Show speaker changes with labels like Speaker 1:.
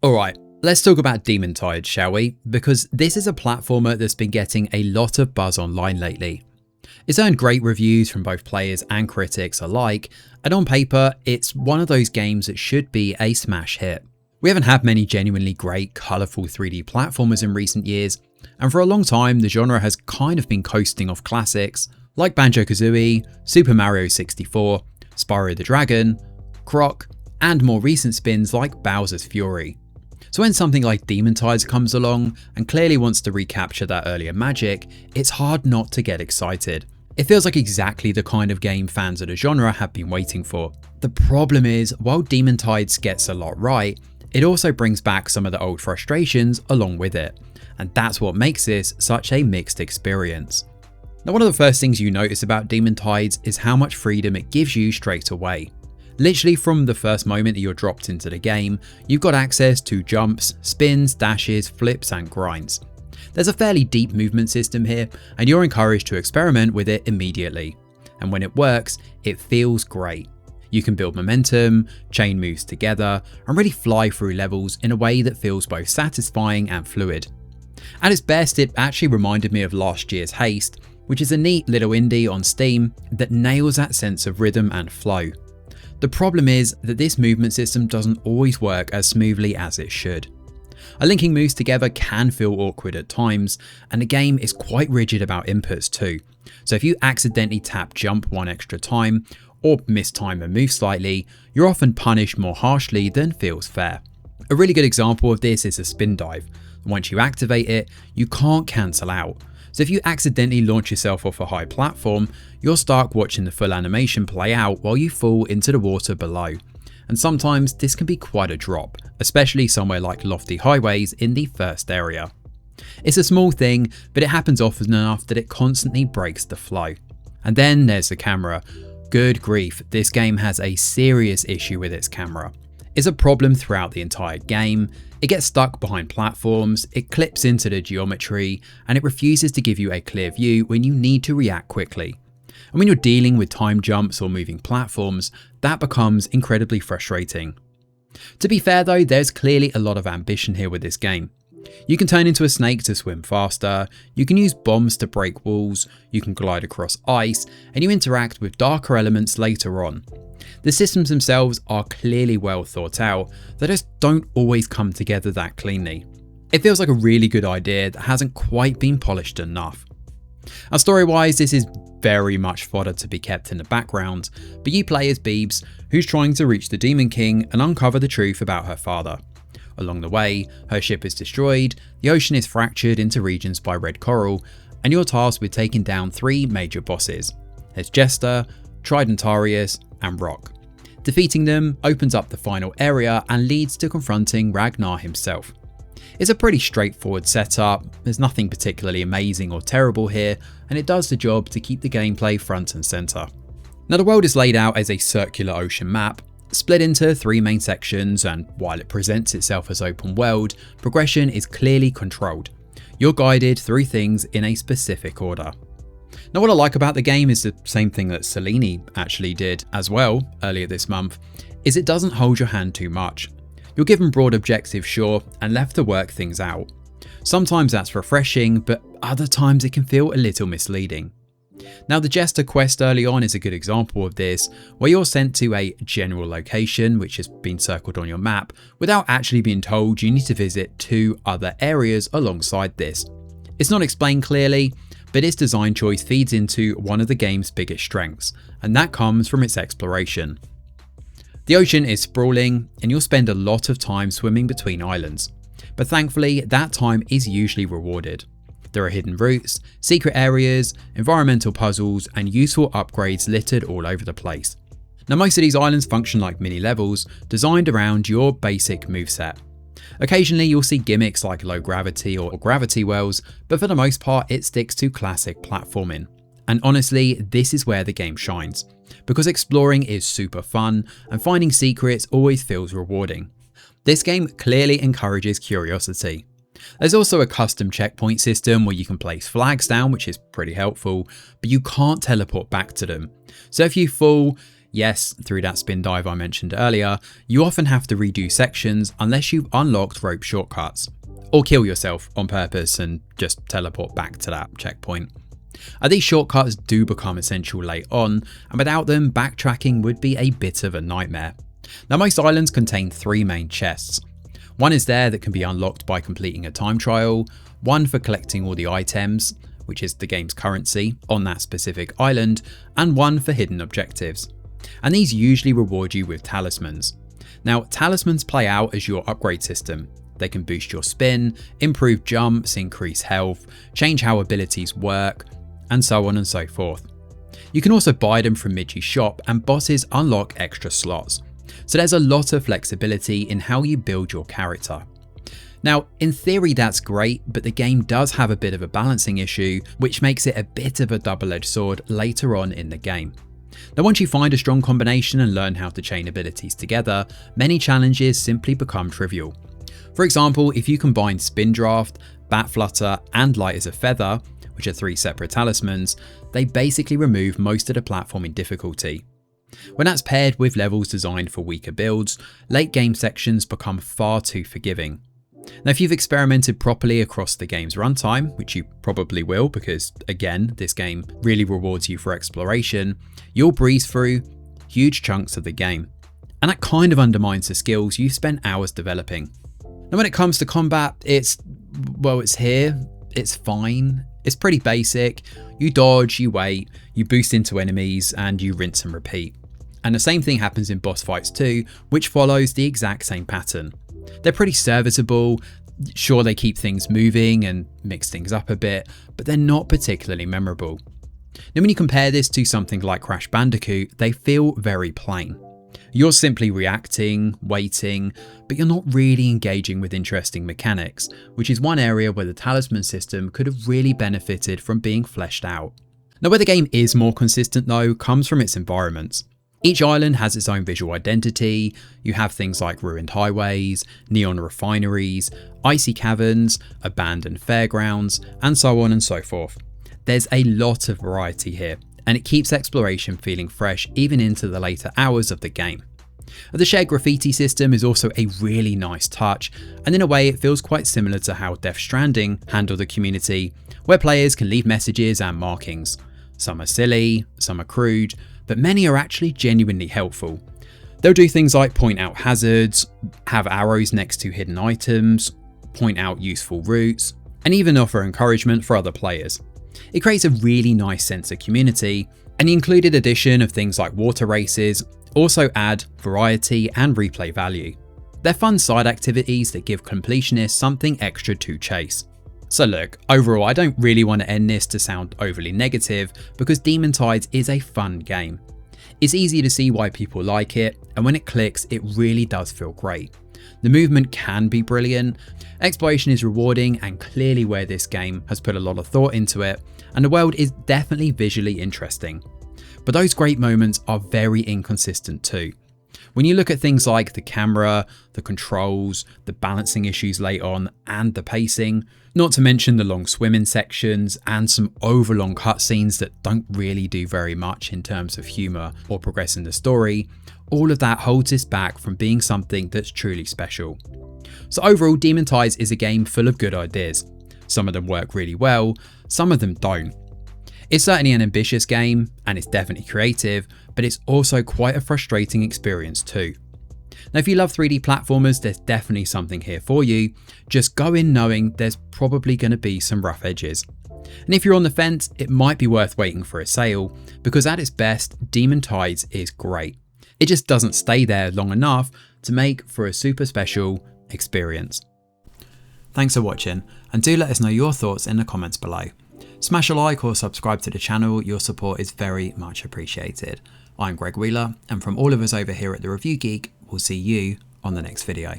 Speaker 1: Alright, let's talk about Demon Tide, shall we? Because this is a platformer that's been getting a lot of buzz online lately. It's earned great reviews from both players and critics alike, and on paper, it's one of those games that should be a smash hit. We haven't had many genuinely great, colourful 3D platformers in recent years, and for a long time the genre has kind of been coasting off classics like Banjo-Kazooie, Super Mario 64, Spyro the Dragon, Croc, and more recent spins like Bowser's Fury. So when something like Demon Tide comes along and clearly wants to recapture that earlier magic, it's hard not to get excited. It feels like exactly the kind of game fans of the genre have been waiting for. The problem is, while Demon Tide gets a lot right, it also brings back some of the old frustrations along with it, and that's what makes this such a mixed experience. Now, one of the first things you notice about Demon Tide is how much freedom it gives you straight away. Literally from the first moment that you're dropped into the game, you've got access to jumps, spins, dashes, flips and grinds. There's a fairly deep movement system here, and you're encouraged to experiment with it immediately. And when it works, it feels great. You can build momentum, chain moves together, and really fly through levels in a way that feels both satisfying and fluid. At its best, it actually reminded me of last year's Haste, which is a neat little indie on Steam that nails that sense of rhythm and flow. The problem is that this movement system doesn't always work as smoothly as it should. Linking moves together can feel awkward at times, and the game is quite rigid about inputs too. So if you accidentally tap jump one extra time, or mistime a move slightly, you're often punished more harshly than feels fair. A really good example of this is a spin dive. Once you activate it, you can't cancel out. So if you accidentally launch yourself off a high platform, you're stuck watching the full animation play out while you fall into the water below. And sometimes this can be quite a drop, especially somewhere like lofty highways in the first area. It's a small thing, but it happens often enough that it constantly breaks the flow. And then there's the camera. Good grief, this game has a serious issue with its camera. It's a problem throughout the entire game. It gets stuck behind platforms, it clips into the geometry, and it refuses to give you a clear view when you need to react quickly. And when you're dealing with time jumps or moving platforms, that becomes incredibly frustrating. To be fair though, there's clearly a lot of ambition here with this game. You can turn into a snake to swim faster, you can use bombs to break walls, you can glide across ice, and you interact with darker elements later on. The systems themselves are clearly well thought out, they just don't always come together that cleanly. It feels like a really good idea that hasn't quite been polished enough. Now, story-wise, this is very much fodder to be kept in the background, but you play as Beebs, who's trying to reach the Demon King and uncover the truth about her father. Along the way, her ship is destroyed, the ocean is fractured into regions by red coral, and you're tasked with taking down 3 major bosses. There's Jester, Tridentarius, and Rock. Defeating them opens up the final area and leads to confronting Ragnar himself. It's a pretty straightforward setup, there's nothing particularly amazing or terrible here, and it does the job to keep the gameplay front and centre. Now, the world is laid out as a circular ocean map, split into 3 main sections, and while it presents itself as open world, progression is clearly controlled. You're guided through things in a specific order. Now, what I like about the game is the same thing that Selene actually did as well earlier this month, is it doesn't hold your hand too much. You're given broad objectives, sure, and left to work things out. Sometimes that's refreshing, but other times it can feel a little misleading. Now, the Jester quest early on is a good example of this, where you're sent to a general location which has been circled on your map without actually being told you need to visit 2 other areas alongside this. It's not explained clearly, but its design choice feeds into one of the game's biggest strengths, and that comes from its exploration. The ocean is sprawling, and you'll spend a lot of time swimming between islands, but thankfully that time is usually rewarded. There are hidden routes, secret areas, environmental puzzles, and useful upgrades littered all over the place. Now, most of these islands function like mini levels designed around your basic moveset. Occasionally you'll see gimmicks like low gravity or gravity wells, but for the most part it sticks to classic platforming. And honestly, this is where the game shines, because exploring is super fun and finding secrets always feels rewarding. This game clearly encourages curiosity. There's also a custom checkpoint system where you can place flags down, which is pretty helpful, but you can't teleport back to them. So if you fall, Yes, through that spin dive I mentioned earlier, you often have to redo sections unless you've unlocked rope shortcuts, or kill yourself on purpose and just teleport back to that checkpoint. These shortcuts do become essential late on, and without them, backtracking would be a bit of a nightmare. Now, most islands contain 3 main chests. One is there that can be unlocked by completing a time trial, one for collecting all the items, which is the game's currency, on that specific island, and one for hidden objectives. And these usually reward you with talismans. Now, talismans play out as your upgrade system. They can boost your spin, improve jumps, increase health, change how abilities work, and so on and so forth. You can also buy them from Midgey's shop, and bosses unlock extra slots. So there's a lot of flexibility in how you build your character. Now, in theory that's great, but the game does have a bit of a balancing issue, which makes it a bit of a double-edged sword later on in the game. Now, once you find a strong combination and learn how to chain abilities together, many challenges simply become trivial. For example, if you combine Spin Draft, Bat Flutter, and Light as a Feather, which are 3 separate talismans, they basically remove most of the platforming difficulty. When that's paired with levels designed for weaker builds, late game sections become far too forgiving. Now, if you've experimented properly across the game's runtime, which you probably will because, again, this game really rewards you for exploration, you'll breeze through huge chunks of the game. And that kind of undermines the skills you've spent hours developing. Now, when it comes to combat, it's here, it's fine, it's pretty basic. You dodge, you wait, you boost into enemies, and you rinse and repeat. And the same thing happens in boss fights too, which follows the exact same pattern. They're pretty serviceable, sure they keep things moving and mix things up a bit, but they're not particularly memorable. Now, when you compare this to something like Crash Bandicoot, they feel very plain. You're simply reacting, waiting, but you're not really engaging with interesting mechanics, which is one area where the talisman system could have really benefited from being fleshed out. Now, where the game is more consistent though comes from its environments. Each island has its own visual identity. You have things like ruined highways, neon refineries, icy caverns, abandoned fairgrounds, and so on and so forth. There's a lot of variety here, and it keeps exploration feeling fresh even into the later hours of the game. The shared graffiti system is also a really nice touch, and in a way it feels quite similar to how Death Stranding handled the community, where players can leave messages and markings. Some are silly, some are crude, but many are actually genuinely helpful. They'll do things like point out hazards, have arrows next to hidden items, point out useful routes, and even offer encouragement for other players. It creates a really nice sense of community, and the included addition of things like water races also add variety and replay value. They're fun side activities that give completionists something extra to chase. So look, overall I don't really want to end this to sound overly negative because Demon Tides is a fun game. It's easy to see why people like it, and when it clicks it really does feel great. The movement can be brilliant, exploration is rewarding and clearly where this game has put a lot of thought into it, and the world is definitely visually interesting. But those great moments are very inconsistent too. When you look at things like the camera, the controls, the balancing issues late on, and the pacing, not to mention the long swimming sections and some overlong cutscenes that don't really do very much in terms of humour or progressing the story, all of that holds this back from being something that's truly special. So overall, Demon Tides is a game full of good ideas. Some of them work really well, some of them don't. It's certainly an ambitious game, and it's definitely creative, but it's also quite a frustrating experience too. Now, if you love 3D platformers, there's definitely something here for you. Just go in knowing there's probably going to be some rough edges. And if you're on the fence, it might be worth waiting for a sale, because at its best, Demon Tides is great. It just doesn't stay there long enough to make for a super special experience. Thanks for watching, and do let us know your thoughts in the comments below. Smash a like or subscribe to the channel, your support is very much appreciated. I'm Greg Wheeler, and from all of us over here at The Review Geek, we'll see you on the next video.